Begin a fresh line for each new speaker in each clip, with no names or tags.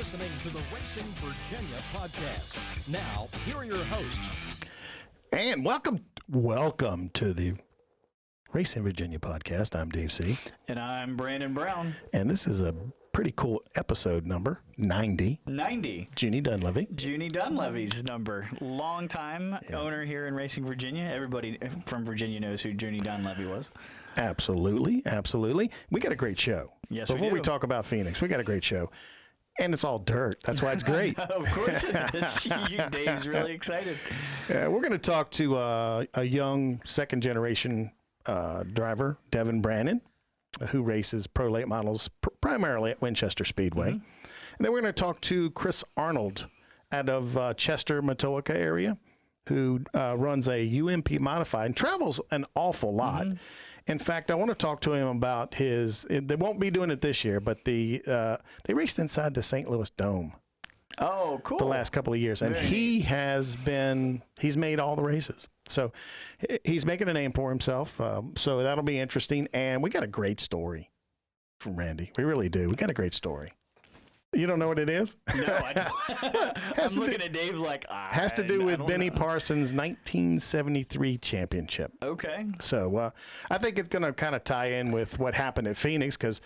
listening to the Racing Virginia podcast. Now, here are your hosts.
And welcome to the Racing Virginia podcast. I'm Dave C.
And I'm Brandon Brown.
And this is a pretty cool episode number, 90.
90.
Junie Dunleavy.
Junie Dunleavy's number. Long-time owner here in Racing Virginia. Everybody from Virginia knows who Junie Dunleavy was.
Absolutely, absolutely. We got a great show.
Yes,
Before
we
we talk about Phoenix, we got a great show. And it's all dirt. That's why it's great.
Of course it is. Dave's really excited.
We're going to talk to a young second-generation driver, Devin Brannan, who races pro late models primarily at Winchester Speedway. And then we're going to talk to Chris Arnold out of Chester, Matoaka area, who runs a UMP modified and travels an awful lot. In fact, I want to talk to him about they won't be doing it this year, but they raced inside the St. Louis Dome.
Oh, cool.
The last couple of years. And he's made all the races. So he's making a name for himself. So that'll be interesting. And we got a great story from Randy. We really do. We got a great story. You don't know what it is?
No, I don't. I'm looking at Dave like,
has to do with Benny Parsons' 1973 championship.
Okay.
So I think it's going to kind of tie in with what happened at Phoenix because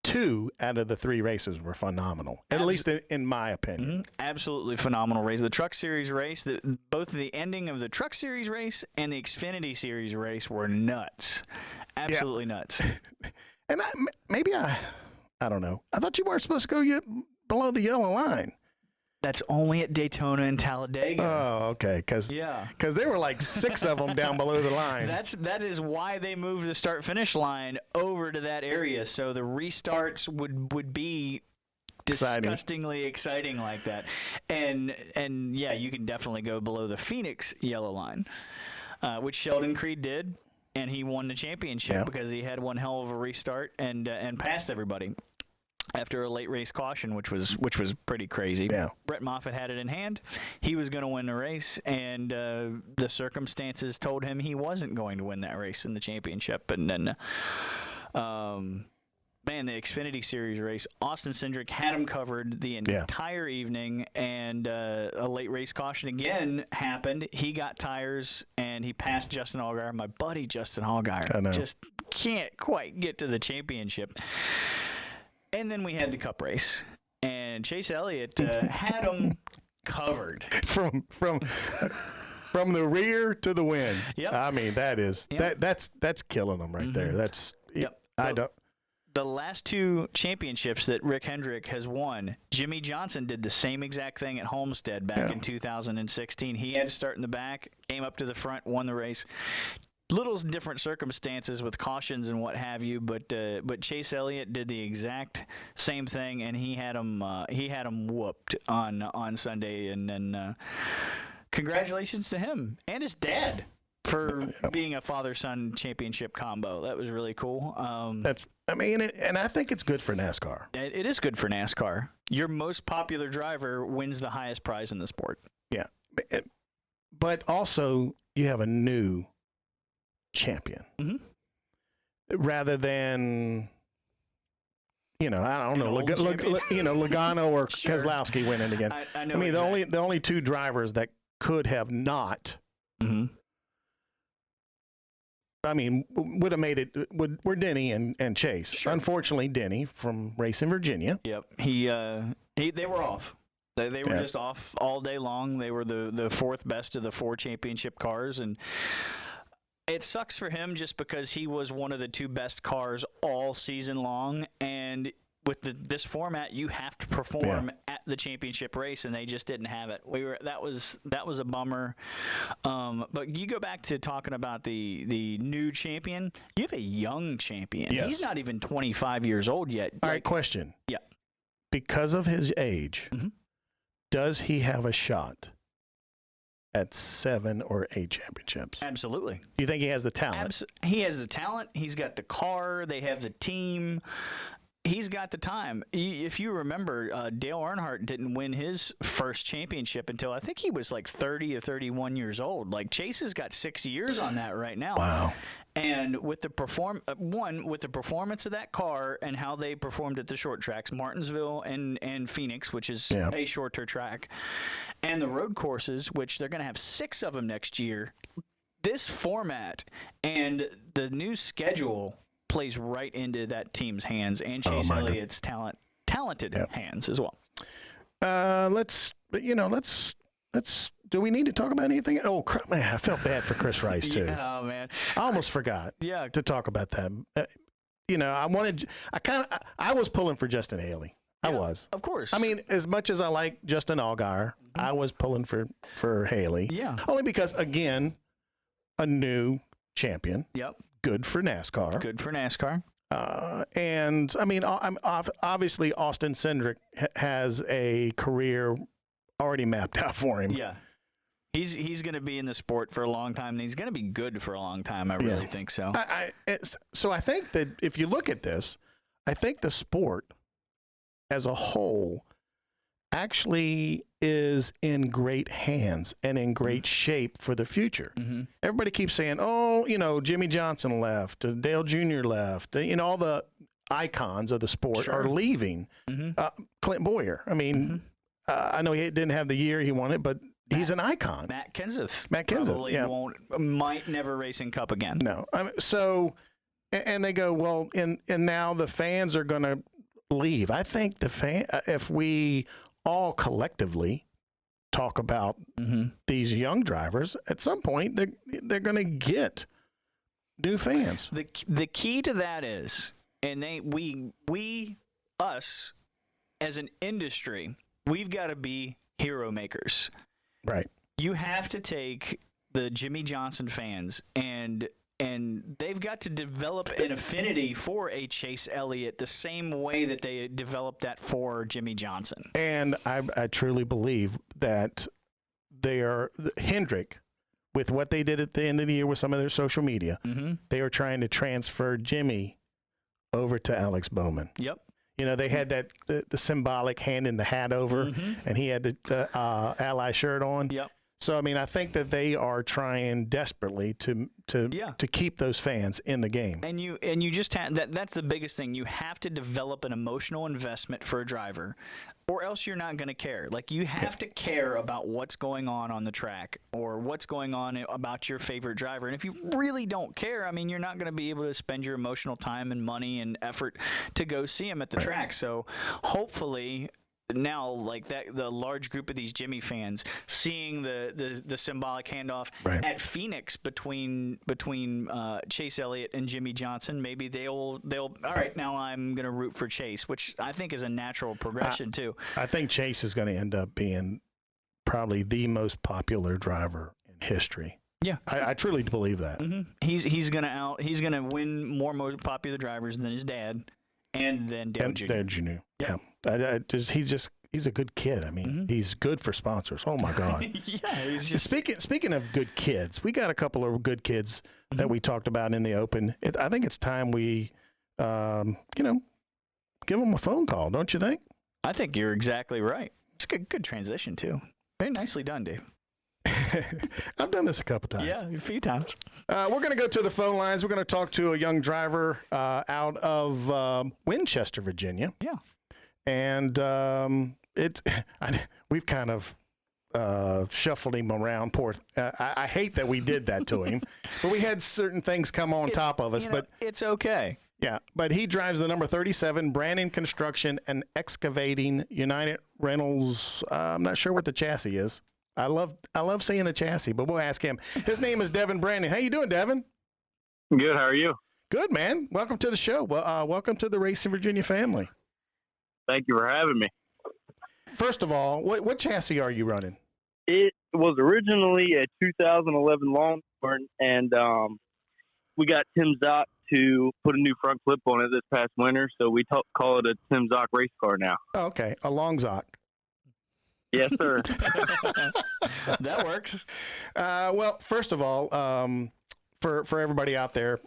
2 out of the 3 races were phenomenal, at least in my opinion.
Absolutely phenomenal race. The Truck Series race, both the ending of the Truck Series race and the Xfinity Series race were nuts. Absolutely nuts.
And I don't know. I thought you weren't supposed to go below the yellow line.
That's only at Daytona and Talladega.
Oh, okay. Because there were like 6 of them down below the line.
That is why they moved the start-finish line over to that area, so the restarts would be disgustingly exciting like that. And yeah, you can definitely go below the Phoenix yellow line, which Sheldon Creed did, and he won the championship because he had one hell of a restart and passed everybody after a late race caution, which was pretty crazy.
Yeah.
Brett Moffitt had it in hand. He was going to win the race, and the circumstances told him he wasn't going to win that race in the championship. And then, the Xfinity Series race, Austin Cindric had him covered the entire evening, and a late race caution again happened. He got tires, and he passed Justin Allgaier. My buddy Justin Allgaier just can't quite get to the championship. And then we had the Cup race, and Chase Elliott had him covered
from the rear to the win.
Yep.
I mean, that's killing them right there. That's
The last 2 championships that Rick Hendrick has won, Jimmy Johnson did the same exact thing at Homestead back in 2016. He had to start in the back, came up to the front, won the race. Little different circumstances with cautions and what have you, but Chase Elliott did the exact same thing, and he had him whooped on Sunday. And then congratulations to him and his dad for being a father-son championship combo. That was really cool.
And I think it's good for NASCAR.
It is good for NASCAR. Your most popular driver wins the highest prize in the sport. Yeah,
but also you have a new champion rather than I don't know Logano or Keselowski winning again.
I know
the only 2 drivers that could have not would have made it were Denny and Chase. Sure. Unfortunately, Denny from Racing Virginia.
Yep. They were off. They were just off all day long. They were the 4th best of the 4 championship cars, and it sucks for him just because he was one of the 2 best cars all season long, and with this format, you have to perform at the championship race, and they just didn't have it. That was a bummer. But you go back to talking about the new champion. You have a young champion.
Yes.
He's not even 25 years old yet.
All right, question.
Yeah.
Because of his age, does he have a shot at 7 or 8 championships?
Absolutely.
Do you think he has the talent?
He has the talent. He's got the car. They have the team. He's got the time. If you remember, Dale Earnhardt didn't win his first championship until I think he was like 30 or 31 years old. Like Chase has got 6 years on that right now.
Wow.
And with the with the performance of that car and how they performed at the short tracks, Martinsville and Phoenix, which is a shorter track, and the road courses, which they're going to have 6 of them next year. This format and the new schedule plays right into that team's hands and Chase Elliott's talented hands as well.
Let's. Do we need to talk about anything? Oh, man, I felt bad for Chris Rice too.
Yeah, man,
I almost forgot. To talk about that. I was pulling for Justin Haley. I was.
Of course.
I mean, as much as I like Justin Allgaier, I was pulling for Haley.
Yeah.
Only because, again, a new champion.
Yep.
Good for NASCAR. And I mean, obviously Austin Cindric has a career already mapped out for him.
Yeah. He's going to be in the sport for a long time, and he's going to be good for a long time. I really think so.
So I think that if you look at this, I think the sport as a whole actually is in great hands and in great shape for the future. Mm-hmm. Everybody keeps saying, Jimmy Johnson left, Dale Jr. left, all the icons of the sport are leaving. Mm-hmm. Clint Boyer, I mean, I know he didn't have the year he wanted, but he's an icon.
Matt Kenseth
probably
might never race in Cup again.
No. And they go, well, and now the fans are going to leave. I think if we all collectively talk about these young drivers, at some point they're going to get new fans.
The key to that is, and us as an industry, we've got to be hero makers.
Right.
You have to take the Jimmy Johnson fans and they've got to develop an affinity for a Chase Elliott the same way that they developed that for Jimmy Johnson.
And I truly believe that Hendrick, with what they did at the end of the year with some of their social media, they were trying to transfer Jimmy over to Alex Bowman.
Yep.
They had the symbolic hand in the hat over, and he had the ally shirt on.
Yep.
So, I mean, I think that they are trying desperately to keep those fans in the game.
And you just have that's the biggest thing. You have to develop an emotional investment for a driver, or else you're not going to care. Like, you have to care about what's going on the track or what's going on about your favorite driver. And if you really don't care, I mean, you're not going to be able to spend your emotional time and money and effort to go see him at the track. So hopefully now, like that, the large group of these Jimmy fans seeing the symbolic handoff at Phoenix between Chase Elliott and Jimmy Johnson, maybe they'll all right, now I'm going to root for Chase, which I think is a natural progression too.
I think Chase is going to end up being probably the most popular driver in history.
Yeah,
I truly believe that.
Mm-hmm. He's gonna win more most popular drivers than his dad. And then Dale Jr.
Dale Jr. Yeah. He's a good kid. I mean, he's good for sponsors. Oh, my God.
He's just...
Speaking of good kids, we got a couple of good kids that we talked about in the open. I think it's time we, give them a phone call, don't you think?
I think you're exactly right. It's a good transition, too. Very nicely done, Dave.
I've done this a couple times.
Yeah, a few times.
We're going to go to the phone lines. We're going to talk to a young driver out of Winchester, Virginia.
Yeah.
And we've kind of shuffled him around. I hate that we did that to him, but we had certain things come on top of us. But
it's okay.
Yeah, but he drives the number 37 Brannan Construction and Excavating United Rentals. I'm not sure what the chassis is. I love seeing the chassis, but we'll ask him. His name is Devin Brannan. How you doing, Devin?
Good. How are you?
Good, man. Welcome to the show. Well, welcome to the Racing Virginia family.
Thank you for having me.
First of all, what chassis are you running?
It was originally a 2011 Longhorn, and we got Tim Zock to put a new front clip on it this past winter, so we call it a Tim Zock race car now.
Oh, okay, a long Zock.
Yes, sir.
That works.
Well, first of all, for everybody out there,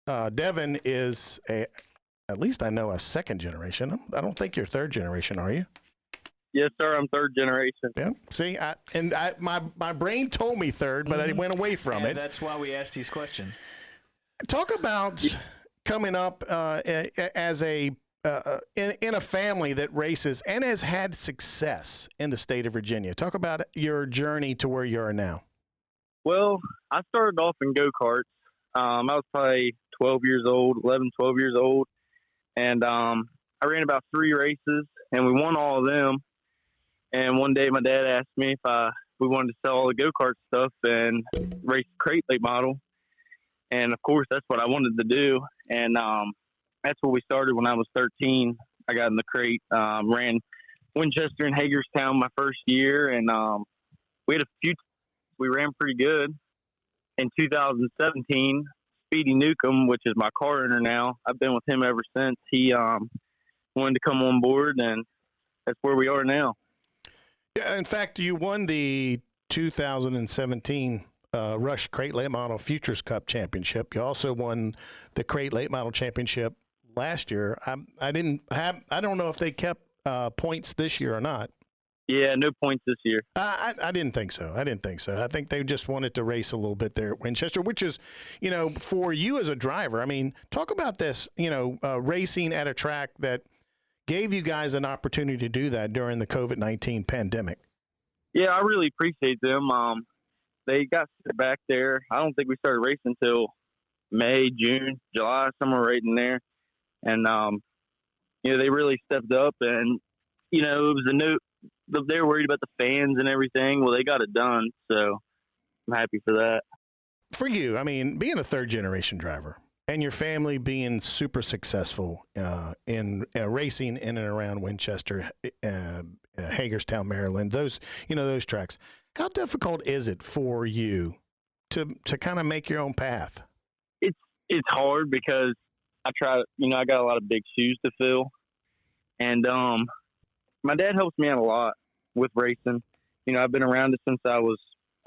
Devin is at least I know, a second generation. I don't think you're third generation, are you?
Yes, sir. I'm third generation.
Yeah. See, my brain told me third, but I went away from it.
That's why we asked these questions.
Talk about coming up as a in a family that races and has had success in the state of Virginia. Talk about your journey to where you are now.
Well, I started off in go-karts. I was probably 12 years old, 11, 12 years old. And I ran about 3 races, and we won all of them. And one day my dad asked me if we wanted to sell all the go-kart stuff and race crate late model. And, of course, that's what I wanted to do. And that's what we started when I was 13. I got in the crate, ran Winchester and Hagerstown my first year, and we had a few – we ran pretty good. In 2017, Speedy Newcomb, which is my car owner now, I've been with him ever since. He wanted to come on board, and that's where we are now.
Yeah, in fact, you won the 2017 Rush Crate Late Model Futures Cup Championship. You also won the Crate Late Model Championship last year. I don't know if they kept points this year or not.
Yeah, no points this year.
I didn't think so. I think they just wanted to race a little bit there at Winchester, which is, for you as a driver. I mean, talk about this, racing at a track that gave you guys an opportunity to do that during the COVID-19 pandemic.
Yeah, I really appreciate them. They got back there. I don't think we started racing until May, June, July, somewhere right in there. And, they really stepped up, and, it was a new. They were worried about the fans and everything. Well, they got it done, so I'm happy for that.
For you, I mean, being a third-generation driver and your family being super successful in racing in and around Winchester, Hagerstown, Maryland, those tracks, how difficult is it for you to kind of make your own path?
It's hard because I got a lot of big shoes to fill, and my dad helps me out a lot with racing. I've been around it since I was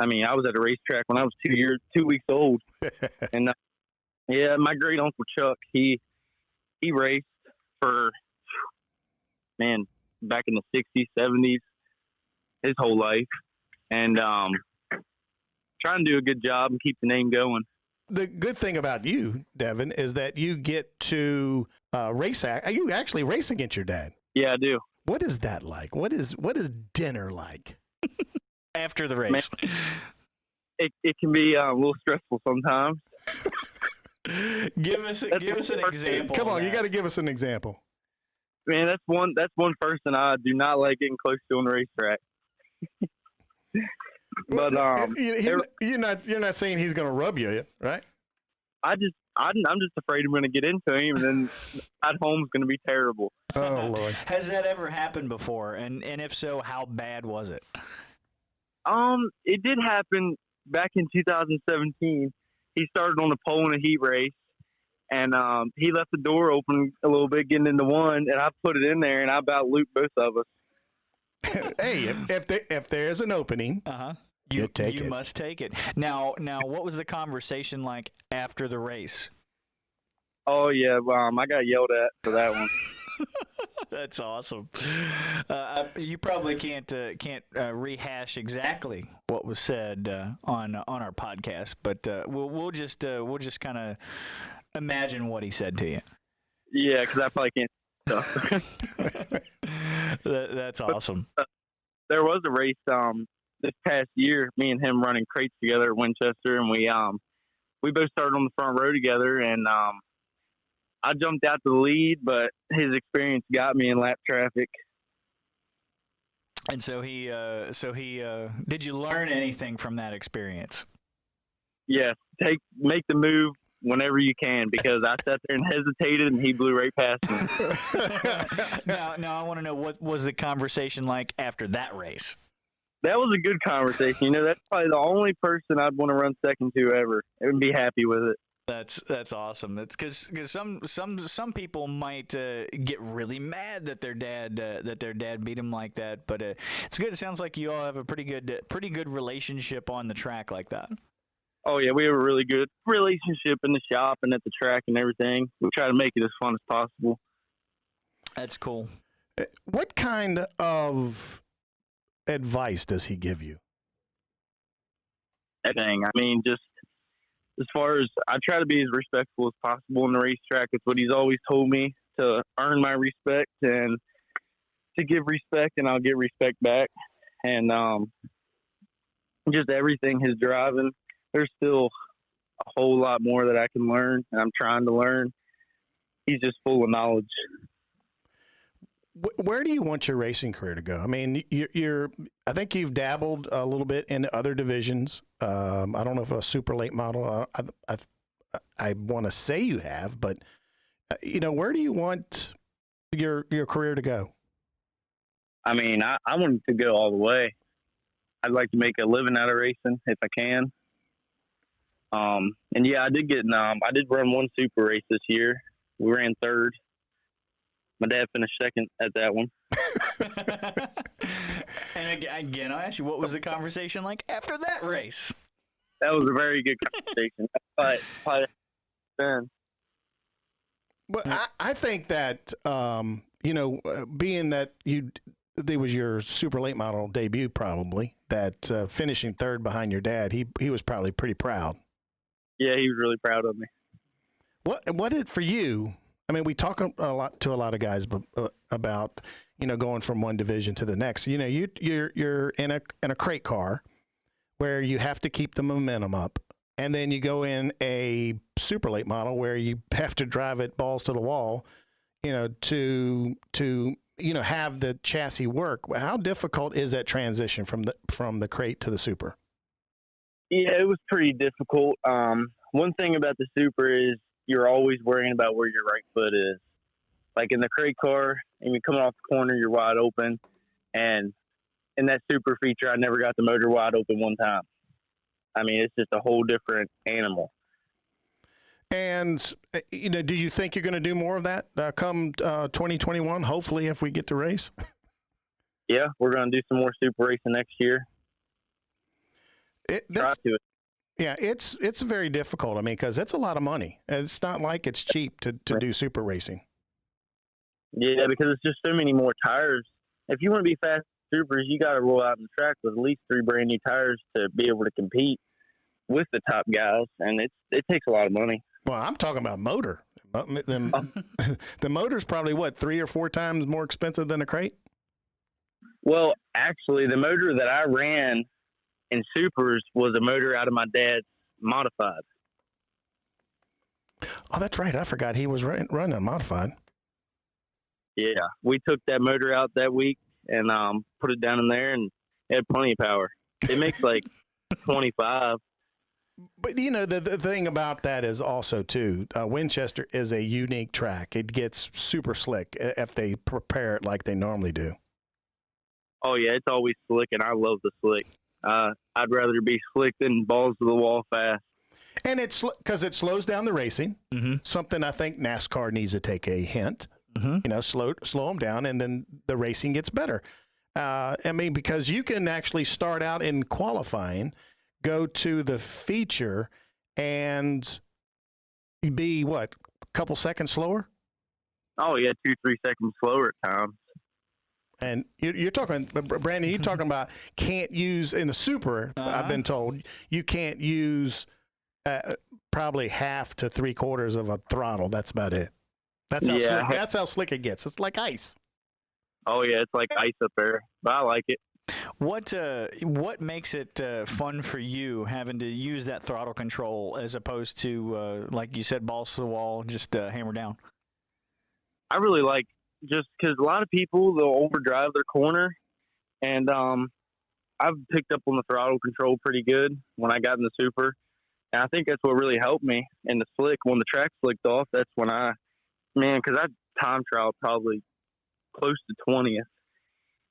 at a racetrack when I was 2 weeks old. And my great uncle Chuck, he raced for, back in the 60s, 70s, his whole life. And trying to do a good job and keep the name going.
The good thing about you, Devin, is that you get to race. You actually race against your dad.
Yeah, I do.
What is that like? What is dinner like?
After the race.
Man, it can be a little stressful sometimes.
Give us an example.
Come on, you got to give us an example.
Man, that's one person I do not like getting close to on the racetrack. But
you're not saying he's going to rub you, right?
I'm just afraid I'm going to get into him, and then at home is going to be terrible.
Oh Lord!
Has that ever happened before? And if so, how bad was it?
It did happen back in 2017. He started on the pole in a heat race, and he left the door open a little bit getting into one, and I put it in there, and I about looped both of us.
Hey, if there's an opening, you
must take it. Now, what was the conversation like after the race?
Oh yeah, I got yelled at for that one.
That's awesome. You probably can't rehash exactly what was said on our podcast, but we'll just kind of imagine what he said to you.
Yeah, because I probably can't.
That's awesome.
There was a race this past year. Me and him running crates together at Winchester, and we both started on the front row together, and I jumped out to the lead, but his experience got me in lap traffic.
And so he did you learn anything from that experience?
Yes, make the move whenever you can, because I sat there and hesitated, and he blew right past me.
Now I want to know, what was the conversation like after that race?
That was a good conversation. That's probably the only person I'd want to run second to ever and be happy with it.
That's awesome. That's because some people might get really mad that their dad beat them like that. But it's good. It sounds like you all have a pretty good relationship on the track like that.
Oh yeah, we have a really good relationship in the shop and at the track and everything. We try to make it as fun as possible.
That's cool.
What kind of advice does he give you?
Everything. I mean, just as far as I try to be as respectful as possible in the racetrack. It's what he's always told me, to earn my respect and to give respect, and I'll get respect back. And just everything, his driving, there's still a whole lot more that I can learn, and I'm trying to learn. He's just full of knowledge.
Where do you want your racing career to go? I mean, I think you've dabbled a little bit in other divisions. I don't know if a super late model. I want to say you have, but where do you want your career to go?
I mean, I want it to go all the way. I'd like to make a living out of racing if I can. And yeah, I did run one super race this year. We ran third. My dad finished second at that one.
And again, I'll ask you, what was the conversation like after that race?
That was a very good conversation. Probably then.
Well, I think that, being that it was your super late model debut, probably, that finishing third behind your dad, he was probably pretty proud.
Yeah, he was really proud of me.
What did for you? I mean, we talk a lot of guys about going from one division to the next. You're in a crate car where you have to keep the momentum up, and then you go in a super late model where you have to drive it balls to the wall, to have the chassis work. How difficult is that transition from the crate to the super?
Yeah, it was pretty difficult. One thing about the super is you're always worrying about where your right foot is. Like in the crate car, and you're coming off the corner, you're wide open. And in that super feature, I never got the motor wide open one time. I mean, it's just a whole different animal.
And, do you think you're going to do more of that come 2021, hopefully, if we get to race?
Yeah, we're going to do some more super racing next year.
Yeah, it's very difficult. I mean, because it's a lot of money. It's not like it's cheap to do super racing.
Yeah, because it's just so many more tires. If you want to be fast supers, you got to roll out in the track with at least 3 brand new tires to be able to compete with the top guys, and it takes a lot of money.
Well, I'm talking about motor. The motor's probably 3 or 4 times more expensive than a crate?
Well, actually, the motor that I ran in supers was a motor out of my dad's modified.
Oh, that's right. I forgot he was running a modified.
Yeah, we took that motor out that week and put it down in there, and it had plenty of power. It makes like 25.
But, the thing about that is also, too, Winchester is a unique track. It gets super slick if they prepare it like they normally do.
Oh, yeah, it's always slick, and I love the slick. I'd rather be slick than balls to the wall fast.
And it's because it slows down the racing, something I think NASCAR needs to take a hint. Slow them down, and then the racing gets better. I mean, because you can actually start out in qualifying, go to the feature, and be, a couple seconds slower?
Oh, yeah, 2-3 seconds slower at times.
And you're talking, Brandon, you're talking about can't use in the super, I've been told, you can't use probably half to 3/4 of a throttle. That's about it. That's how slick it gets. It's like ice.
Oh, yeah, it's like ice up there, but I like it.
What makes it fun for you having to use that throttle control as opposed to, like you said, balls to the wall, just hammer down?
I really like just because a lot of people, they'll overdrive their corner, and I've picked up on the throttle control pretty good when I got in the super, and I think that's what really helped me in the slick. When the track slicked off, that's when because I time trialed probably close to 20th.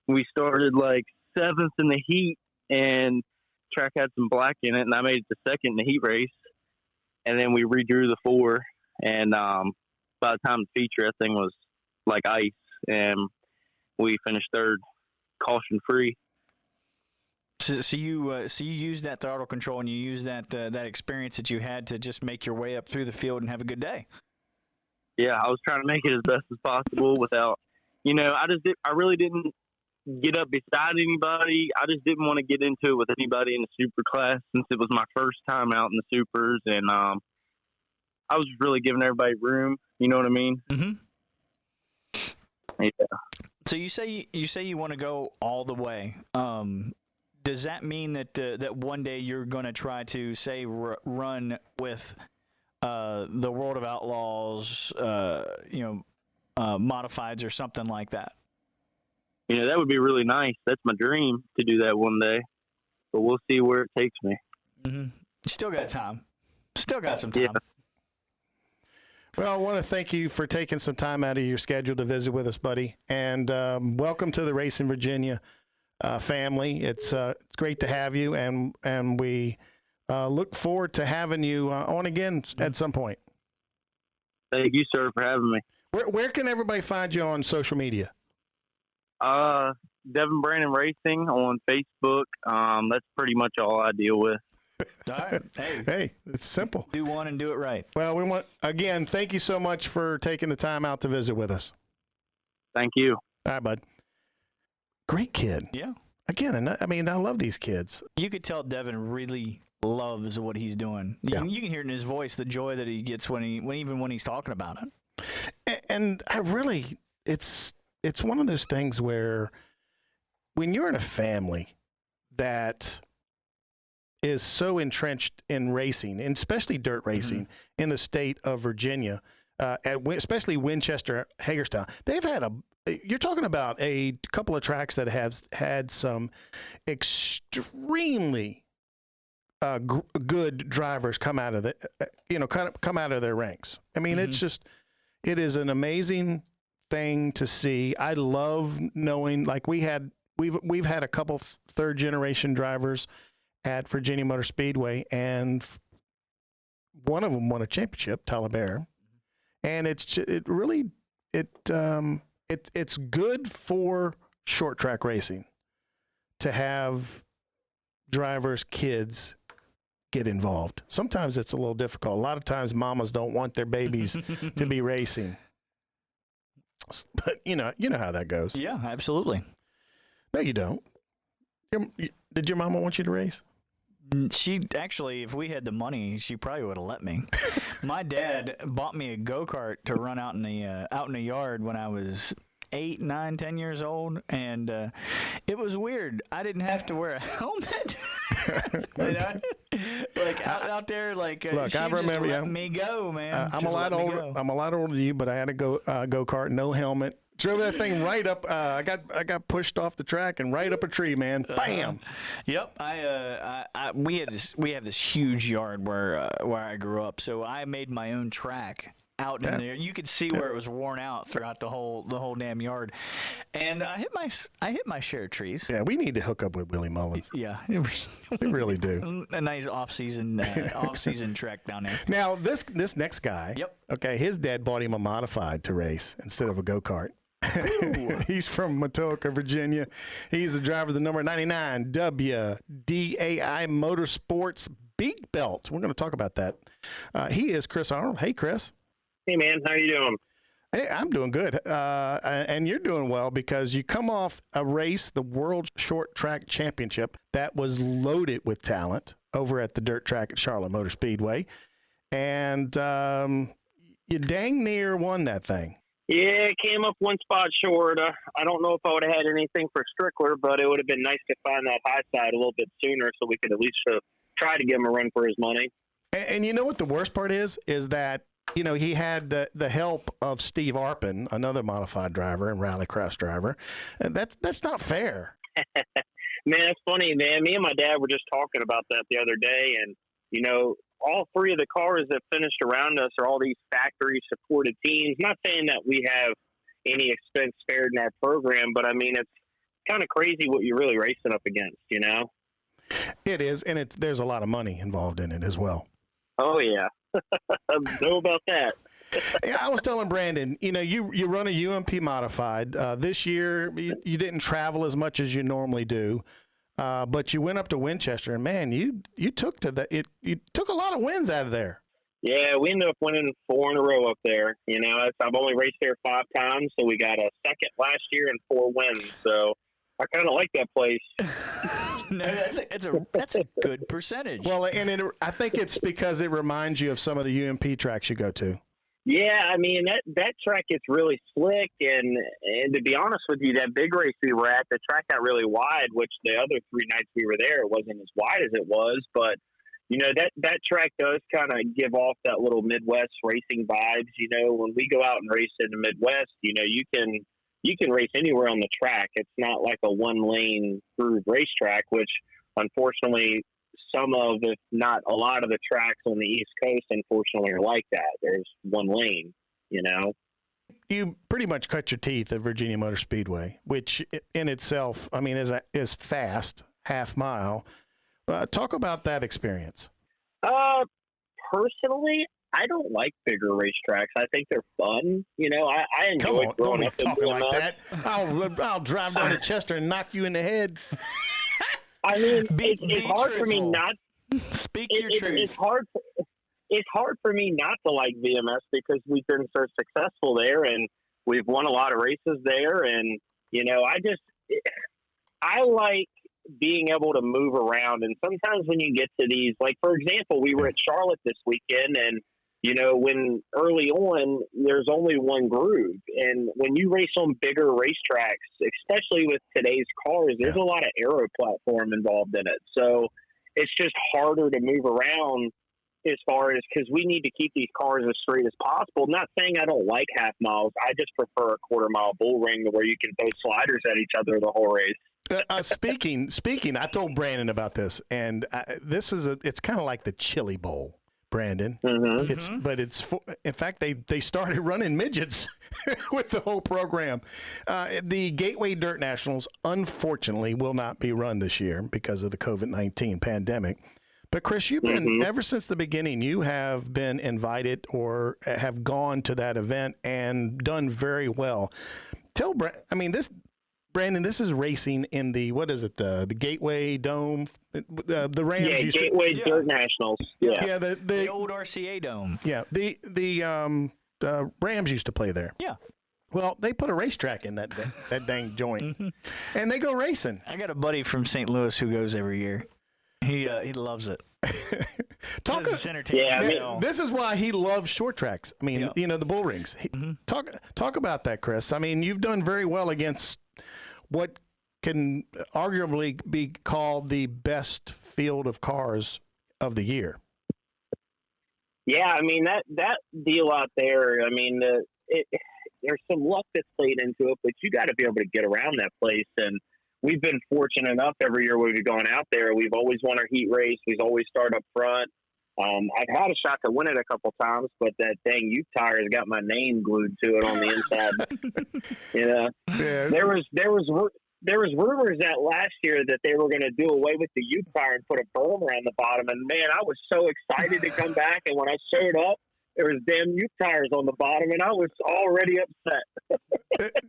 We started like 7th in the heat, and track had some black in it, and I made it to 2nd in the heat race, and then we redrew the 4, and by the time the feature, that thing was like ice, and we finished 3rd, caution free.
So you use that throttle control, and you use that experience that you had to just make your way up through the field and have a good day.
Yeah, I was trying to make it as best as possible without, I really didn't get up beside anybody. I just didn't want to get into it with anybody in the super class since it was my first time out in the supers, and I was really giving everybody room. You know what I mean?
Mm-hmm.
Yeah.
So you say you want to go all the way. Does that mean that that one day you're going to try to say run with the World of Outlaws, modifieds or something like that?
That would be really nice. That's my dream to do that one day, but we'll see where it takes me.
Mm-hmm. Still got time. Still got some time.
Yeah.
Well, I want to thank you for taking some time out of your schedule to visit with us, buddy. And welcome to the Racing Virginia family. It's great to have you, and we look forward to having you on again at some point.
Thank you, sir, for having me.
Where can everybody find you on social media?
Devin Brannan Racing on Facebook. That's pretty much all I deal with.
All right.
Hey, it's simple.
Do one and do it right.
Well, again, thank you so much for taking the time out to visit with us.
Thank you.
All right, bud. Great kid.
Yeah.
Again, I mean, I love these kids.
You could tell Devin really loves what he's doing.
Yeah.
You can hear it in his voice, the joy that he gets when he's talking about it.
And I really, it's one of those things where when you're in a family that is so entrenched in racing, and especially dirt racing in the state of Virginia, especially Winchester, Hagerstown, they've had you're talking about a couple of tracks that have had some extremely good drivers come out of come out of their ranks. I mean, it is an amazing thing to see. I love knowing, like we've had a couple third generation drivers at Virginia Motor Speedway, and one of them won a championship, Tyler Bear, and it's good for short track racing to have drivers' kids get involved. Sometimes it's a little difficult. A lot of times mamas don't want their babies to be racing. But you know how that goes.
Yeah, absolutely.
No, you don't. Did your mama want you to race?
She actually, if we had the money, she probably would have let me. My dad bought me a go-kart to run out in the yard when I was 8, 9, 10 years old, and it was weird. I didn't have to wear a helmet. Out there,
look, I remember,
just let me go, man.
I'm a lot older. I'm a lot older than you, but I had a go-kart, no helmet. Drove that thing right up. I got pushed off the track and right up a tree, man. Bam.
Yep. We have this huge yard where I grew up, so I made my own track out in there. You could see where it was worn out throughout the whole damn yard, and I hit my share of trees.
Yeah, we need to hook up with Willie Mullins.
Yeah,
we really do.
A nice off-season trek down there.
Now this next guy.
Yep.
Okay, his dad bought him a modified to race instead of a go-kart. He's from Matoka, Virginia. He's the driver of the number 99 WDAI Motorsports Big Belt. We're going to talk about that. He is Chris Arnold. Hey, Chris.
Hey, man. How you doing?
Hey, I'm doing good. And you're doing well because you come off a race, the World Short Track Championship, that was loaded with talent over at the dirt track at Charlotte Motor Speedway. And you dang near won that thing.
Yeah, it came up one spot short. I don't know if I would have had anything for Strickler, but it would have been nice to find that high side a little bit sooner so we could at least try to give him a run for his money.
And you know what the worst part is that, he had the help of Steve Arpin, another modified driver and rallycross driver. And that's not fair.
Man, it's funny, man. Me and my dad were just talking about that the other day, and, all three of the cars that finished around us are all these factory-supported teams. Not saying that we have any expense spared in our program, but, I mean, it's kind of crazy what you're really racing up against,
It is, and there's a lot of money involved in it as well.
Oh, yeah. I know about that.
Yeah, I was telling Brandon, you run a UMP modified. This year, you didn't travel as much as you normally do. But you went up to Winchester, and man, you took a lot of wins out of there.
Yeah, we ended up winning 4 in a row up there. I've only raced there 5 times, so we got a second last year and 4 wins. So I kind of like that place.
No, that's a good percentage.
Well, and I think it's because it reminds you of some of the UMP tracks you go to.
Yeah, I mean, that track is really slick, and to be honest with you, that big race we were at, the track got really wide, which the other 3 nights we were there, it wasn't as wide as it was, but, you know, that track does kind of give off that little Midwest racing vibes. You know, when we go out and race in the Midwest, you know, you can race anywhere on the track. It's not like a one-lane groove racetrack, which, unfortunately, some of, if not a lot of the tracks on the East Coast, unfortunately, are like that. There's one lane, you know.
You pretty much cut your teeth at Virginia Motor Speedway, which in itself, I mean, is fast, half mile. Talk about that experience.
Personally, I don't like bigger racetracks. I think they're fun. You know, I enjoy growing up in
talking
BMX.
like that. I'll drive down to Chester and knock you in the head.
I mean, it's hard for me not.
Speak your truth.
It's hard for me not to like VMS because we've been so successful there and we've won a lot of races there. And, you know, I like being able to move around. And sometimes when you get to these, like, for example, we were at Charlotte this weekend, and, you know, when early on, there's only one groove. And when you race on bigger racetracks, especially with today's cars, there's a lot of aero platform involved in it. So it's just harder to move around as far as, because we need to keep these cars as straight as possible. Not saying I don't like half miles. I just prefer a quarter-mile bull ring where you can throw sliders at each other the whole race.
Speaking, I told Brandon about this, and it's kind of like the Chili Bowl, Brandon.
Mm-hmm.
In fact, they started running midgets with the whole program. The Gateway Dirt Nationals, unfortunately, will not be run this year because of the COVID-19 pandemic. But Chris, you've been ever since the beginning. You have been invited or have gone to that event and done very well. Brandon, this is racing in the, what is it, the Gateway Dome, the Rams.
Yeah, Gateway Dirt Nationals. Yeah,
the old RCA Dome.
Yeah, the Rams used to play there.
Yeah.
Well, they put a racetrack in that dang joint, and they go racing.
I got a buddy from St. Louis who goes every year. He loves it. It's entertaining.
Yeah,
this is why he loves short tracks. I mean, you know, the bull rings. Talk about that, Chris. I mean, you've done very well against what can arguably be called the best field of cars of the year.
Yeah, I mean, that deal out there, I mean, there's some luck that's played into it, but you got to be able to get around that place. And we've been fortunate enough every year we've gone out there. We've always won our heat race. We've always started up front. I've had a shot to win it a couple times, but that dang Ute tires got my name glued to it on the inside. You know, there was rumors that last year that they were going to do away with the Ute tire and put a berm around the bottom. And man, I was so excited to come back. And when I showed up, there was damn Ute tires on the bottom, and I was already upset.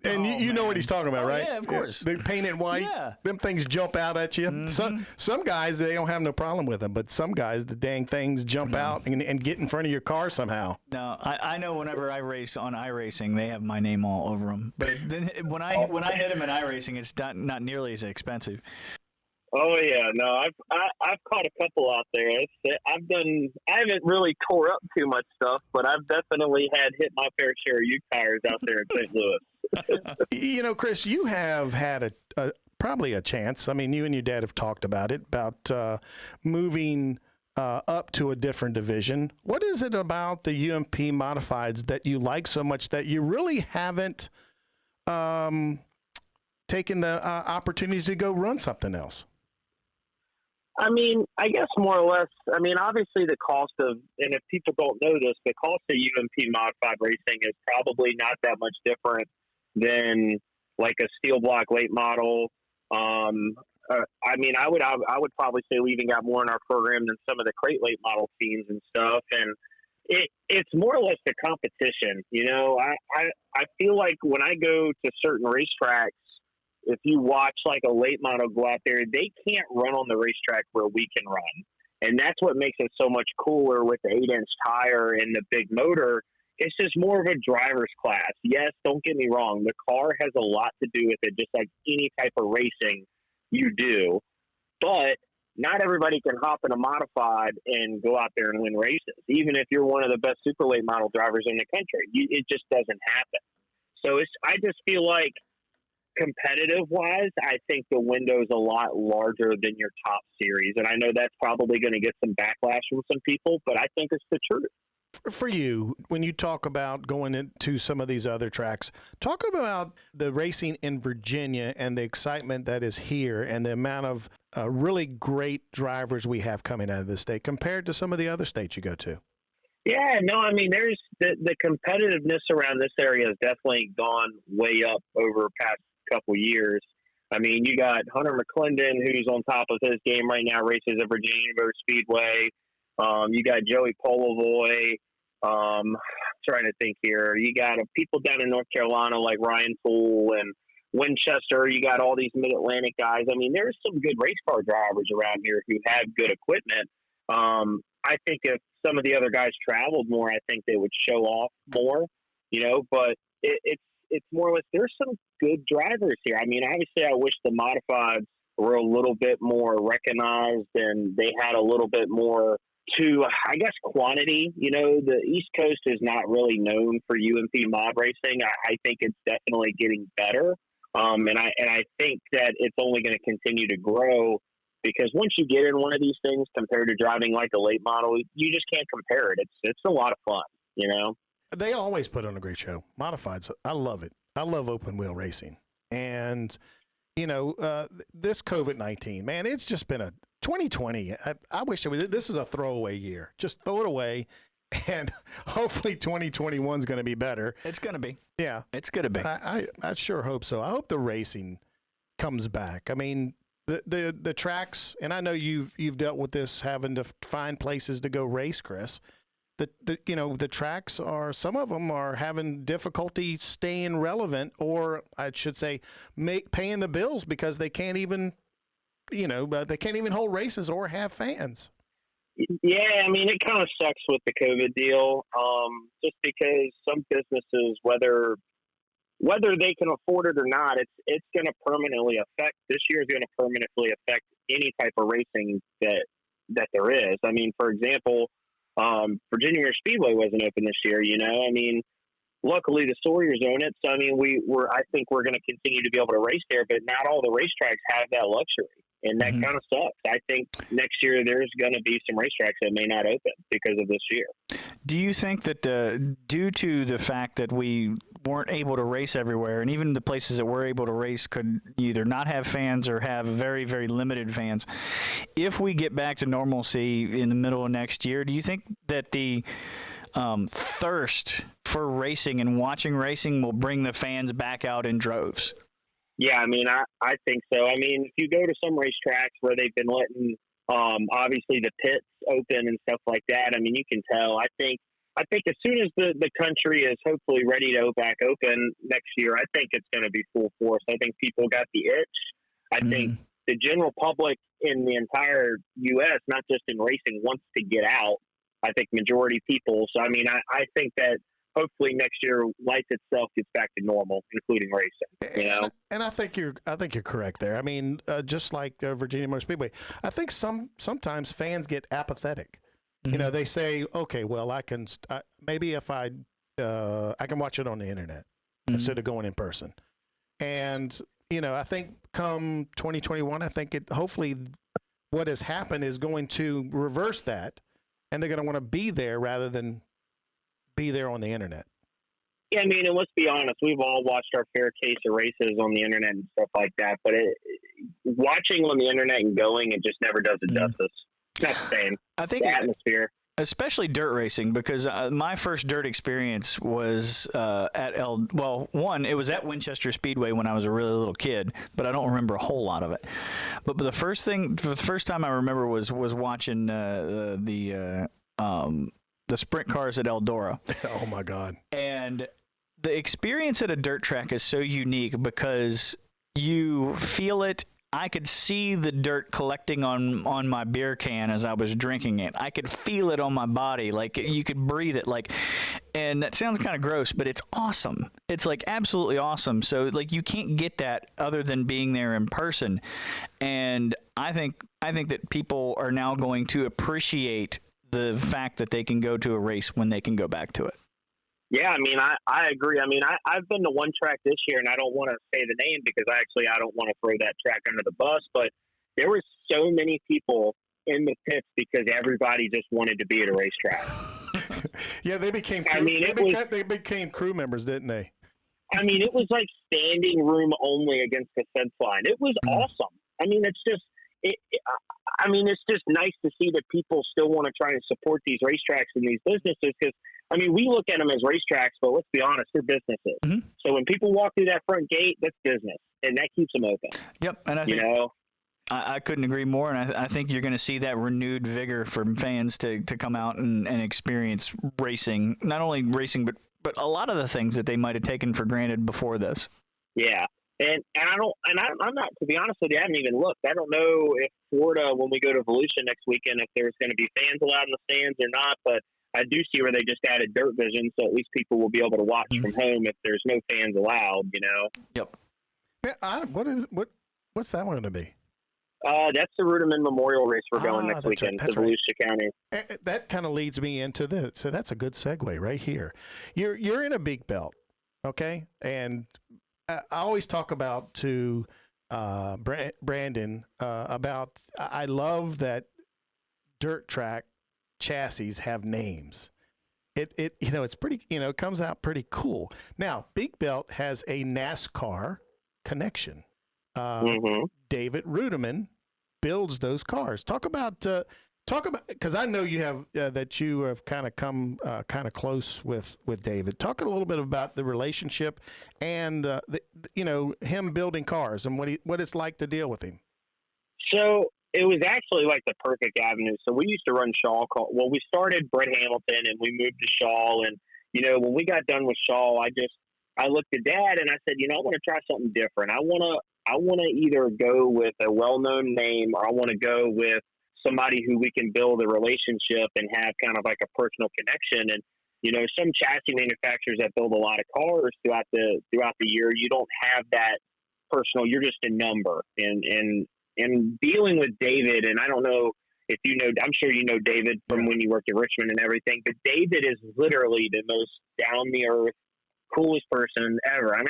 And you know what he's talking about, right?
Yeah, of course.
They paint it white. Yeah. Them things jump out at you. Some guys, they don't have no problem with them, but some guys, the dang things jump out and get in front of your car somehow.
No, I know whenever I race on iRacing, they have my name all over them. But then when I hit them in iRacing, it's not nearly as expensive.
Oh yeah, no, I've caught a couple out there. I haven't really tore up too much stuff, but I've definitely hit my fair share of Ute tires out there in St. Louis.
You know, Chris, you have had probably a chance. I mean, you and your dad have talked about it, about moving up to a different division. What is it about the UMP modifieds that you like so much that you really haven't taken the opportunity to go run something else?
I mean, I guess more or less, I mean, obviously the cost of, and if people don't know this, the cost of UMP modified racing is probably not that much different than like a steel block late model. I mean, I would probably say we even got more in our program than some of the crate late model teams and stuff. And it's more or less the competition. You know, I feel like when I go to certain racetracks, if you watch like a late model go out there, they can't run on the racetrack where we can run. And that's what makes it so much cooler with the 8-inch tire and the big motor, it's just more of a driver's class. Yes, don't get me wrong. The car has a lot to do with it, just like any type of racing you do. But not everybody can hop in a modified and go out there and win races, even if you're one of the best super late model drivers in the country. It just doesn't happen. So I just feel like competitive-wise, I think the window's a lot larger than your top series. And I know that's probably going to get some backlash from some people, but I think it's the truth.
For you, when you talk about going into some of these other tracks, talk about the racing in Virginia and the excitement that is here and the amount of really great drivers we have coming out of this state compared to some of the other states you go to.
Yeah, no, I mean, there's the competitiveness around this area has definitely gone way up over the past couple years. I mean, you got Hunter McClendon, who's on top of his game right now, races at Virginia Motor Speedway. You got Joey Polovoy. Trying to think here. You got people down in North Carolina like Ryan Poole and Winchester. You got all these Mid-Atlantic guys. I mean, there's some good race car drivers around here who have good equipment. I think if some of the other guys traveled more, I think they would show off more, but it's more or less, there's some good drivers here. I mean, obviously I wish the modifieds were a little bit more recognized and they had a little bit more to, I guess, quantity. The East Coast is not really known for UMP mod racing. I think it's definitely getting better. And I think that it's only going to continue to grow because once you get in one of these things compared to driving like a late model, you just can't compare it. It's a lot of fun,
They always put on a great show. Modifieds, I love it. I love open wheel racing. And, this COVID-19, man, it's just been a 2020. I wish this is a throwaway year. Just throw it away. And hopefully 2021 is going to be better.
It's going to be.
Yeah.
It's going to be.
I sure hope so. I hope the racing comes back. I mean, the tracks, and I know you've dealt with this, having to find places to go race, Chris. The tracks are, some of them are having difficulty staying relevant, or I should say, paying the bills because they can't even, they can't even hold races or have fans.
Yeah, I mean, it kind of sucks with the COVID deal, just because some businesses, whether they can afford it or not, it's going to permanently affect. This year is going to permanently affect any type of racing that there is. I mean, for example, Virginia Motor Speedway wasn't open this year. I mean, luckily the Sawyers own it, so I mean, I think we're going to continue to be able to race there, but not all the racetracks have that luxury. And that kind of sucks. I think next year there's going to be some racetracks that may not open because of this year.
Do you think that due to the fact that we weren't able to race everywhere, and even the places that were able to race could either not have fans or have very, very limited fans, if we get back to normalcy in the middle of next year, do you think that the thirst for racing and watching racing will bring the fans back out in droves?
Yeah, I mean, I think so. I mean, if you go to some racetracks where they've been letting, obviously the pits open and stuff like that, I mean, you can tell. I think as soon as the country is hopefully ready to back open next year, I think it's going to be full force. I think people got the itch. I think the general public in the entire U.S., not just in racing, wants to get out. I think majority people. So, I mean, I think that hopefully next year life itself gets back to normal, including racing.
And I think you're correct there. I mean, just like Virginia Motor Speedway, I think sometimes fans get apathetic. They say, okay, well, I can maybe if I can watch it on the internet instead of going in person. And I think come 2021, I think hopefully what has happened is going to reverse that, and they're going to want to be there rather than be there on the internet.
Yeah, I mean, and let's be honest, we've all watched our fair case of races on the internet and stuff like that, but watching on the internet and going, it just never does it justice. It's not the same.
I think
the atmosphere.
Especially dirt racing, because my first dirt experience was it was at Winchester Speedway when I was a really little kid, but I don't remember a whole lot of it. But the first time I remember was watching the sprint cars at Eldora.
Oh my God.
And the experience at a dirt track is so unique because you feel it. I could see the dirt collecting on my beer can as I was drinking it. I could feel it on my body. Like you could breathe it. Like And that sounds kind of gross, but it's awesome. It's like absolutely awesome. So like you can't get that other than being there in person. And I think that people are now going to appreciate the fact that they can go to a race when they can go back to it.
Yeah, I mean, I agree. I mean, I've been to one track this year, and I don't want to say the name because I don't want to throw that track under the bus, but there were so many people in the pits because everybody just wanted to be at a racetrack.
Yeah, they became crew members, didn't they?
I mean, it was like standing room only against the fence line. It was awesome. I mean, it's just nice to see that people still want to try and support these racetracks and these businesses because, I mean, we look at them as racetracks, but let's be honest, they're businesses. Mm-hmm. So when people walk through that front gate, that's business, and that keeps them open.
Yep, and I think I couldn't agree more, and I think you're going to see that renewed vigor from fans to come out and experience racing, not only racing, but a lot of the things that they might have taken for granted before this.
Yeah, and I'm not, to be honest with you, I haven't even looked. I don't know if Florida, when we go to Volusia next weekend, if there's going to be fans allowed in the stands or not, but I do see where they just added Dirt Vision, so at least people will be able to watch from home if there's no fans allowed, you know?
Yep.
Yeah, what's that one going to be?
That's the Ruderman Memorial Race we're going next weekend to Volusia County.
That kind of leads me into this. So that's a good segue right here. You're in a big belt, okay? And I always talk about to Brandon about I love that dirt track chassis have names. It it's pretty, it comes out pretty cool. Now, Big Belt has a NASCAR connection. David Ruderman builds those cars. Talk about because I know you have that you have kind of come kind of close with David. Talk a little bit about the relationship and him building cars and what it's like to deal with him.
So it was actually like the perfect avenue. So we used to run Shaw. Well, we started Brett Hamilton and we moved to Shaw. And when we got done with Shaw, I looked at Dad and I said, I want to try something different. I want to either go with a well-known name or I want to go with somebody who we can build a relationship and have kind of like a personal connection. And, some chassis manufacturers that build a lot of cars throughout the year, you don't have that personal, you're just a number. And dealing with David, and I don't know if I'm sure you know David from when you worked at Richmond and everything, but David is literally the most down-the-earth, coolest person ever. I mean,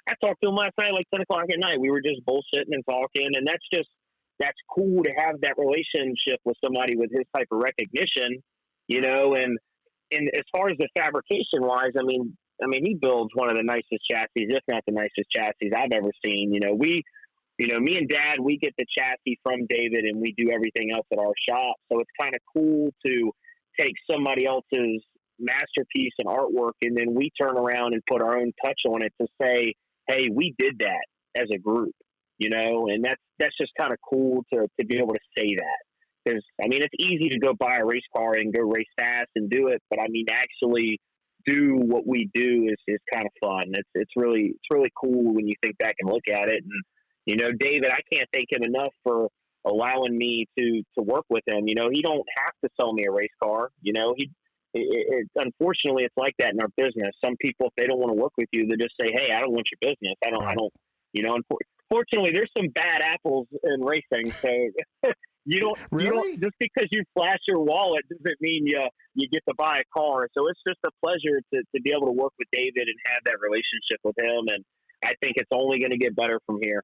I talked to him last night, like 10 o'clock at night. We were just bullshitting and talking, and that's cool to have that relationship with somebody with his type of recognition, and as far as the fabrication wise, I mean, he builds one of the nicest chassis, if not the nicest chassis I've ever seen. Me and Dad, we get the chassis from David and we do everything else at our shop. So it's kind of cool to take somebody else's masterpiece and artwork and then we turn around and put our own touch on it to say, hey, we did that as a group, and that's just kind of cool to be able to say that. Because, it's easy to go buy a race car and go race fast and do it. But, actually do what we do is kind of fun. It's really cool when you think back and look at it. And, David, I can't thank him enough for allowing me to work with him. He don't have to sell me a race car. Unfortunately, it's like that in our business. Some people, if they don't want to work with you, they just say, hey, I don't want your business. I don't, unfortunately, there's some bad apples in racing. So you don't just because you flash your wallet doesn't mean you get to buy a car. So it's just a pleasure to be able to work with David and have that relationship with him. And I think it's only going to get better from here,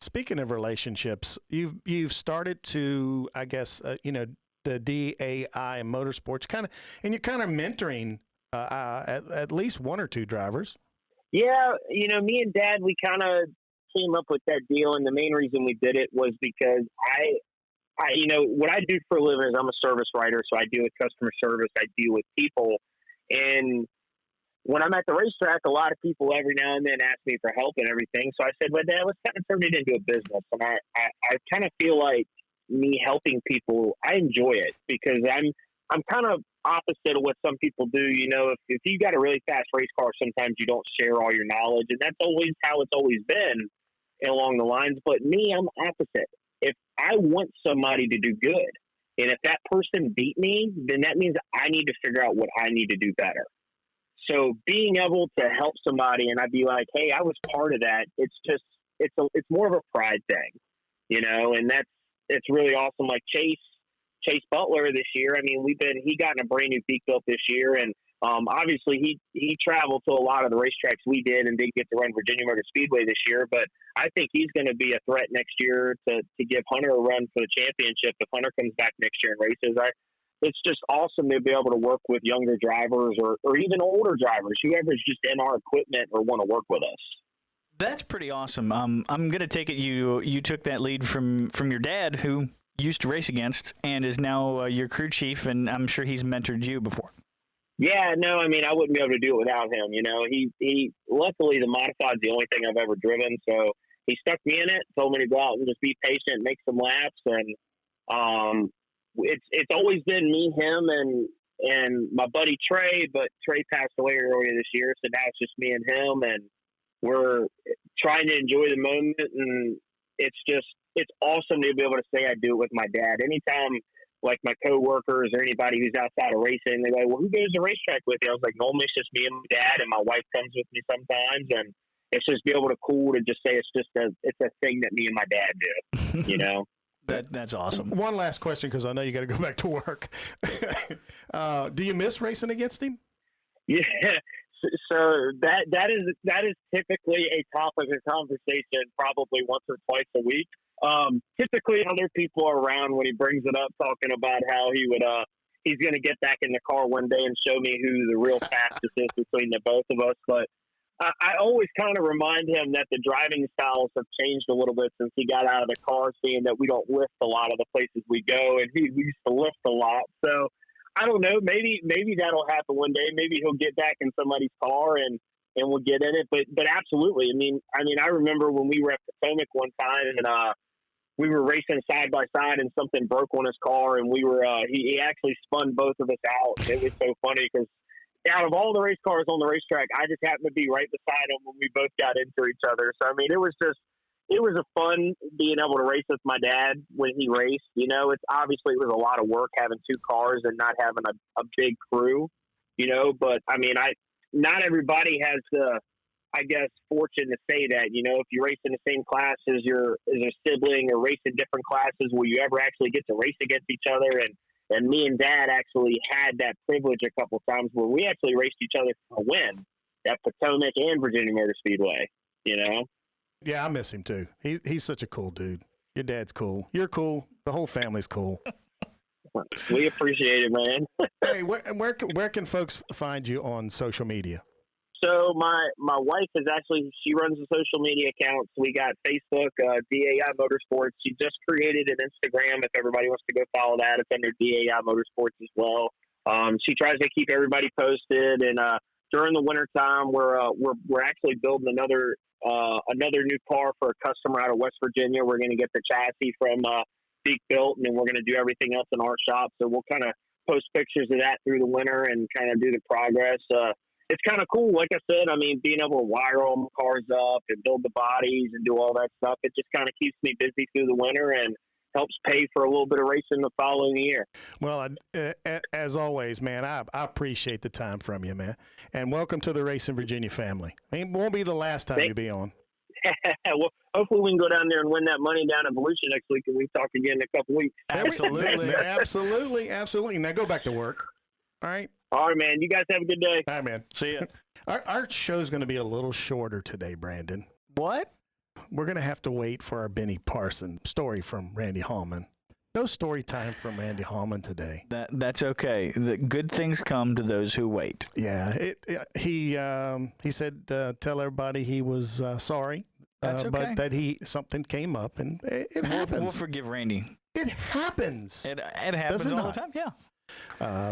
Speaking of relationships, you've started to, I guess, the DAI motorsports and you're kind of mentoring at least one or two drivers. Yeah,
me and Dad, we kind of came up with that deal, and the main reason we did it was because I what I do for a living is I'm a service writer, so I deal with customer service, I deal with people, and when I'm at the racetrack, a lot of people every now and then ask me for help and everything. So I said, well, Dad, let's kind of turn it into a business. And I kind of feel like me helping people, I enjoy it because I'm kind of opposite of what some people do. If you got a really fast race car, sometimes you don't share all your knowledge, and that's always how it's always been along the lines. But me, I'm opposite. If I want somebody to do good, and if that person beat me, then that means I need to figure out what I need to do better. So being able to help somebody and I'd be like, hey, I was part of that. It's more of a pride thing, you know, and it's really awesome. Like Chase Butler this year. I mean, he got in a brand new peak built this year, and obviously he traveled to a lot of the racetracks we did and did get to run Virginia Motor Speedway this year. But I think he's going to be a threat next year to give Hunter a run for the championship if Hunter comes back next year and races. It's just awesome to be able to work with younger drivers or even older drivers, whoever's just in our equipment or want to work with us.
That's pretty awesome. I'm going to take it you took that lead from your dad, who used to race against and is now your crew chief, and I'm sure he's mentored you before.
Yeah, no, I mean, I wouldn't be able to do it without him. You know, he luckily the modified's the only thing I've ever driven, so he stuck me in it, told me to go out and just be patient, make some laps, and it's always been me, him, and my buddy Trey, but Trey passed away earlier this year, so now it's just me and him, and we're trying to enjoy the moment, and it's awesome to be able to say I do it with my dad. Anytime, like my coworkers or anybody who's outside of racing, they're like, well, who goes to racetrack with you? I was like, normally it's just me and my dad, and my wife comes with me sometimes, and it's just be able to cool to just say it's a thing that me and my dad do, you know?
That's awesome.
One last question, because I know you got to go back to work. Do you miss racing against him?
Yeah. So that is typically a topic of conversation probably once or twice a week. Typically other people are around when he brings it up, talking about how he's going to get back in the car one day and show me who the real fastest is between the both of us. But I always kind of remind him that the driving styles have changed a little bit since he got out of the car, seeing that we don't lift a lot of the places we go, and we used to lift a lot. So I don't know, maybe that'll happen one day. Maybe he'll get back in somebody's car and we'll get in it. But absolutely. I mean, I remember when we were at Potomac one time and we were racing side by side and something broke on his car, and we were he actually spun both of us out. It was so funny because out of all the race cars on the racetrack, I just happened to be right beside him when we both got into each other. So, I mean, it was a fun being able to race with my dad when he raced. You know, it was a lot of work having two cars and not having a big crew, you know, but I mean, not everybody has the, I guess, fortune to say that, you know, if you race in the same class as your sibling or race in different classes, will you ever actually get to race against each other? And me and Dad actually had that privilege a couple of times where we actually raced each other for a win at Potomac and Virginia Motor Speedway, you know?
Yeah, I miss him too. He's such a cool dude. Your dad's cool. You're cool. The whole family's cool.
We appreciate it, man.
Hey, where can folks find you on social media?
So my wife she runs the social media accounts. We got Facebook, DAI Motorsports. She just created an Instagram. If everybody wants to go follow that, it's under DAI Motorsports as well. She tries to keep everybody posted. And during the wintertime, we're actually building another new car for a customer out of West Virginia. We're going to get the chassis from Peak Built, and then we're going to do everything else in our shop. So we'll kind of post pictures of that through the winter and kind of do the progress. It's kind of cool. Like I said, I mean, being able to wire all the cars up and build the bodies and do all that stuff, it just kind of keeps me busy through the winter and helps pay for a little bit of racing the following year. Well,
as always, man, I appreciate the time from you, man. And welcome to the Racing Virginia family. I mean, it won't be the last time you'll be on.
Well, hopefully we can go down there and win that money down at Volusia next week, and we talk again in a couple weeks.
Absolutely. Now go back to work. All right.
All right, man. You guys have a good day.
All right, man.
See ya.
Our show's going to be a little shorter today, Brandon.
What?
We're going to have to wait for our Benny Parson story from Randy Hallman. No story time from Randy Hallman today.
That's okay. The good things come to those who wait.
Yeah. He said tell everybody he was sorry.
That's okay.
But that something came up, and it happens.
We'll forgive Randy.
It happens.
It happens all the time. Yeah.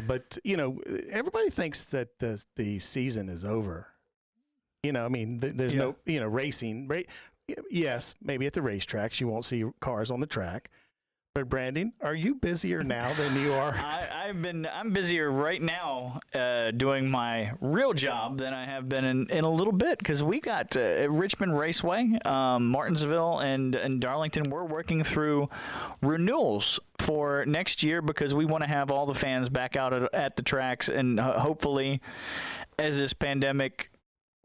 But you know, everybody thinks that the season is over. You know, I mean, there's no, you know, racing. Yes, maybe at the racetracks you won't see cars on the track. But Brandon, are you busier now than you are?
I'm busier right now doing my real job than I have been in a little bit, because we got Richmond Raceway, Martinsville, and Darlington. We're working through renewals for next year because we want to have all the fans back out at the tracks, and hopefully as this pandemic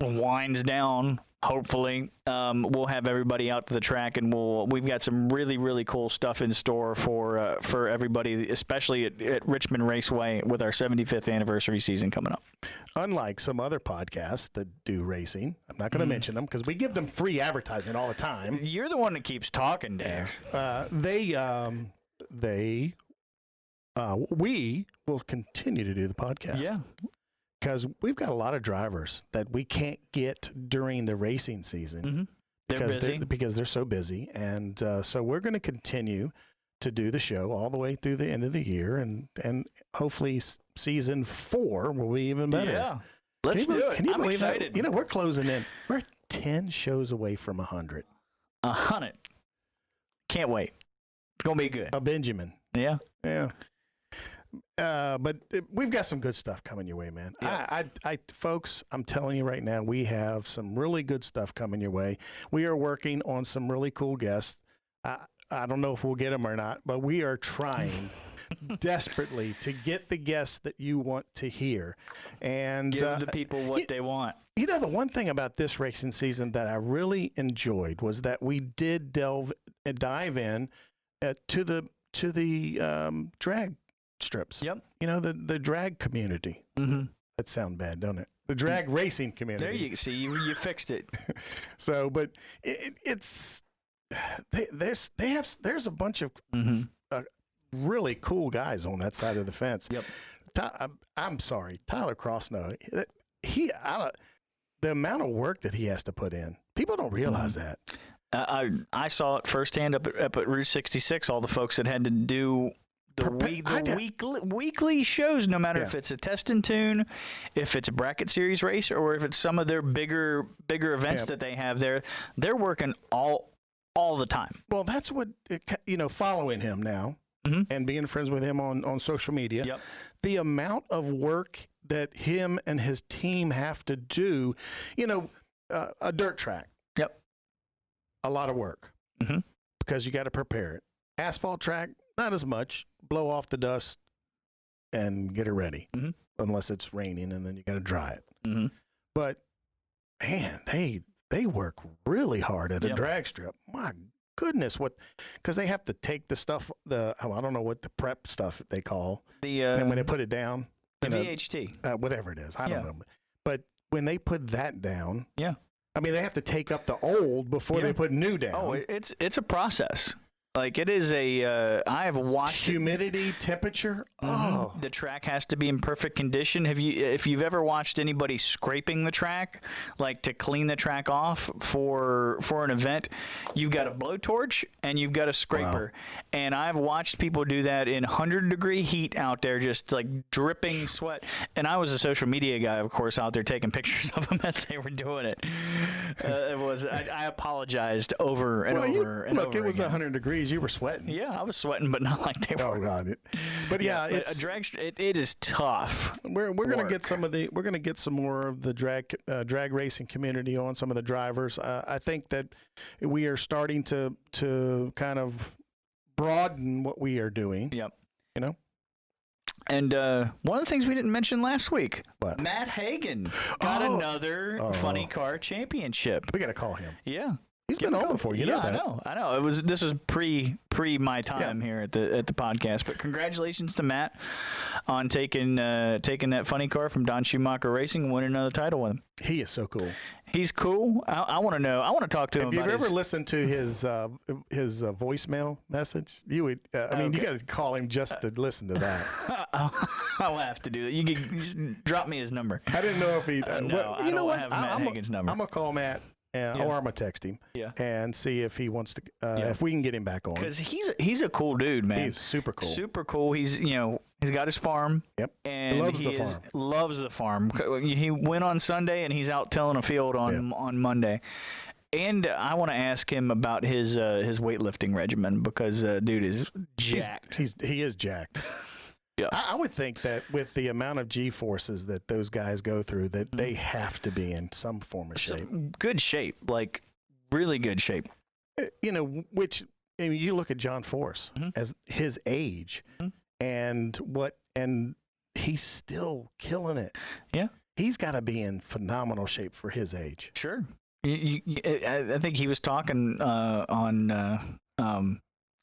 winds down, hopefully, we'll have everybody out to the track, and we've got some really, really cool stuff in store for everybody, especially at Richmond Raceway with our 75th anniversary season coming up.
Unlike some other podcasts that do racing, I'm not going to mention them because we give them free advertising all the time.
You're the one that keeps talking, Dave.
We will continue to do the podcast.
Yeah.
Because we've got a lot of drivers that we can't get during the racing season because they're so busy. And so we're going to continue to do the show all the way through the end of the year. And hopefully season 4 will be even better.
Yeah. Let's do it.
Can you
I'm
believe
excited.
that? You know, we're closing in. We're 10 shows away from 100.
100. Can't wait. It's going to be good.
A Benjamin.
Yeah.
Yeah. But we've got some good stuff coming your way, man.
Yeah.
Folks, I'm telling you right now, we have some really good stuff coming your way. We are working on some really cool guests. I don't know if we'll get them or not, but we are trying desperately to get the guests that you want to hear. And
give the people what they want.
You know, the one thing about this racing season that I really enjoyed was that we did dive in to the drag strips.
Yep.
You know, the drag community.
Mm-hmm.
That sounds bad, don't it? The drag racing community.
There you see, you fixed it.
So, but there's a bunch of really cool guys on that side of the fence.
Yep.
I'm sorry, Tyler Crossnow. The amount of work that he has to put in, people don't realize that.
I saw it firsthand up at Route 66. All the folks that had to do the weekly shows, no matter if it's a test and tune, if it's a bracket series race, or if it's some of their bigger events that they have there, they're working all the time.
Well, that's what, following him now and being friends with him on social media, the amount of work that him and his team have to do, a dirt track.
Yep.
A lot of work because you got to prepare it. Asphalt track, not as much. Blow off the dust and get it ready, unless it's raining, and then you got to dry it. But man, they work really hard at a drag strip. My goodness, because they have to take the stuff, I don't know what the prep stuff they call and when they put it down,
the VHT,
whatever it is, I don't know. But when they put that down,
I
mean, they have to take up the old before they put new down.
Oh, it's a process. Like it is I have watched
humidity, temperature. Oh,
the track has to be in perfect condition. If you've ever watched anybody scraping the track, like to clean the track off for an event, you've got a blowtorch and you've got a scraper. Wow. And I've watched people do that in 100-degree heat out there, just like dripping sweat. And I was a social media guy, of course, out there taking pictures of them as they were doing it. I apologized over and over and over.
Look, it was 100 degrees. You were sweating.
Yeah, I was sweating, but not like they were.
Oh God! But it's
a drag. It is tough.
We're gonna get some more of the drag racing community on, some of the drivers. I think that we are starting to kind of broaden what we are doing.
Yep.
And
one of the things we didn't mention last week,
what?
Matt Hagan got another funny car championship.
We got to call him.
Yeah.
He's been on before, you know that.
I know. This was pre my time here at the podcast. But congratulations to Matt on taking that funny car from Don Schumacher Racing and winning another title with him.
He is so cool.
He's cool. I want to know. I want to talk to him.
Have you ever listened to his voicemail message? You would. You got to call him just to listen to that.
I'll have to do that. You can just drop me his number.
I didn't know if he.
No, I don't have Matt Hagan's number.
I'm gonna call Matt. Or I'm gonna text him and see if he wants to, if we can get him back on.
Because he's a cool dude, man.
He's super cool.
Super cool. He's he's got his farm.
Yep.
And
loves the farm.
He went on Sunday and he's out tilling a field on Monday. And I want to ask him about his weightlifting regimen because dude is jacked.
He is jacked.
Yeah.
I would think that with the amount of G-forces that those guys go through, that they have to be in some form of shape.
Good shape, like really good shape.
Which you look at John Force as his age, and he's still killing it.
Yeah.
he's got to be in phenomenal shape for his age.
Sure. I think he was talking on.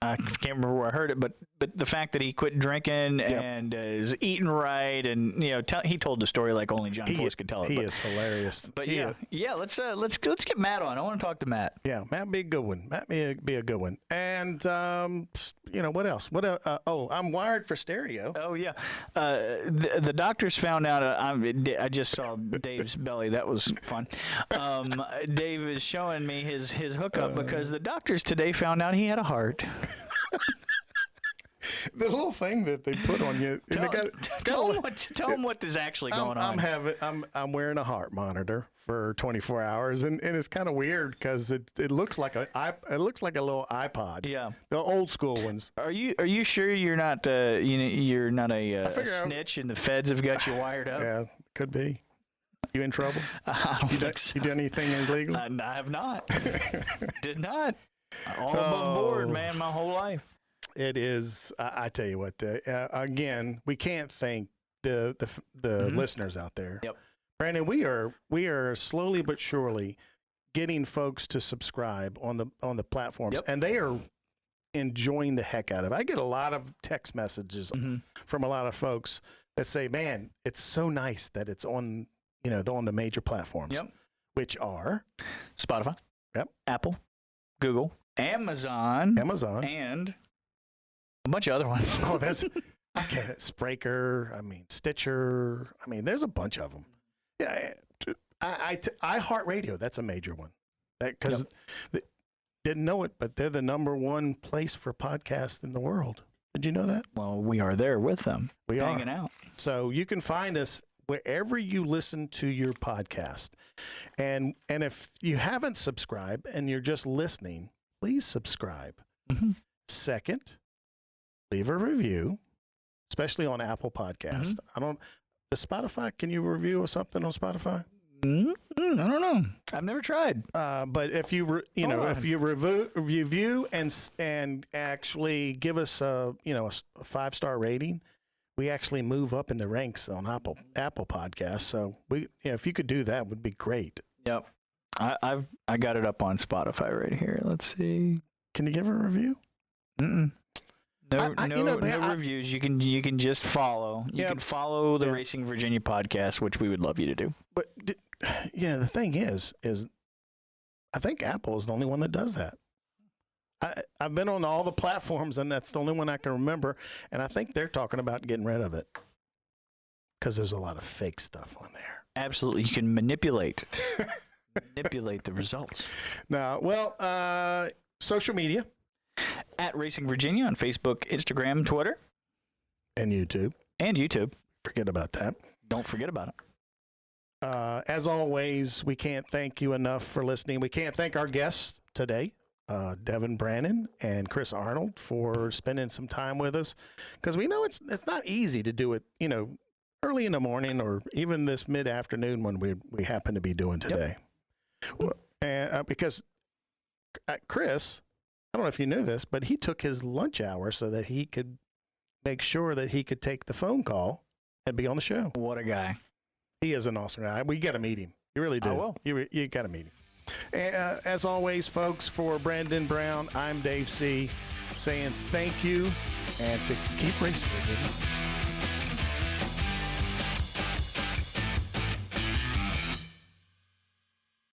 I can't remember where I heard it, but the fact that he quit drinking and is eating right, and he told the story like only John Force could tell it.
He is hilarious.
But let's get Matt on. I want to talk to Matt.
Yeah, Matt be a good one. Matt be a good one. And what else? I'm wired for stereo.
Oh yeah, the doctors found out. I just saw Dave's belly. That was fun. Dave is showing me his hookup because the doctors today found out he had a heart.
The little thing that they put on you.
Tell them what is actually going on.
I'm wearing a heart monitor for 24 hours, and it's kind of weird because it looks like a little iPod.
Yeah,
the old school ones.
Are you sure you're not you're not a snitch and the feds have got you wired up?
Yeah, could be. You in trouble?
I don't think so.
You done anything illegal?
I have not. Did not. All above board, man, my whole life.
It is. I tell you what. Again, we can't thank the listeners out there.
Yep.
Brandon, we are slowly but surely getting folks to subscribe on the platforms, and they are enjoying the heck out of it. I get a lot of text messages from a lot of folks that say, "Man, it's so nice that it's on on the major platforms."
Yep.
Which are
Spotify.
Yep.
Apple, Google, Amazon, and a bunch of other ones.
Oh, that's Spreaker. Stitcher. There's a bunch of them. Yeah, iHeartRadio. That's a major one. Because didn't know it, but they're the #1 place for podcasts in the world. Did you know that?
Well, we are there with them.
We
hanging out.
So you can find us wherever you listen to your podcast. And if you haven't subscribed and you're just listening, please subscribe. Second, leave a review, especially on Apple Podcast. Does Spotify, can you review or something on Spotify?
I don't know. I've never tried.
But if you if you review and actually give us a 5-star rating, we actually move up in the ranks on Apple Podcasts. So if you could do that, would be great.
Yep. I got it up on Spotify right here. Let's see.
Can you give a review?
No reviews. You can just follow. You can follow the Racing Virginia podcast, which we would love you to do.
But the thing is I think Apple is the only one that does that. I've been on all the platforms, and that's the only one I can remember. And I think they're talking about getting rid of it because there's a lot of fake stuff on there.
Absolutely, you can manipulate the results.
Now, social media.
At Racing Virginia on Facebook, Instagram, Twitter.
And YouTube. Forget about that.
Don't forget about it.
As always, we can't thank you enough for listening. We can't thank our guests today, Devin Brannan and Chris Arnold, for spending some time with us, because we know it's not easy to do it, early in the morning or even this mid-afternoon when we happen to be doing today. Because Chris, I don't know if you knew this, but he took his lunch hour so that he could make sure that he could take the phone call and be on the show.
What a guy.
He is an awesome guy. We got to meet him. You really do.
I will.
You got to meet him. And, as always, folks, for Brandon Brown, I'm Dave C., saying thank you and to keep racing, Virginia.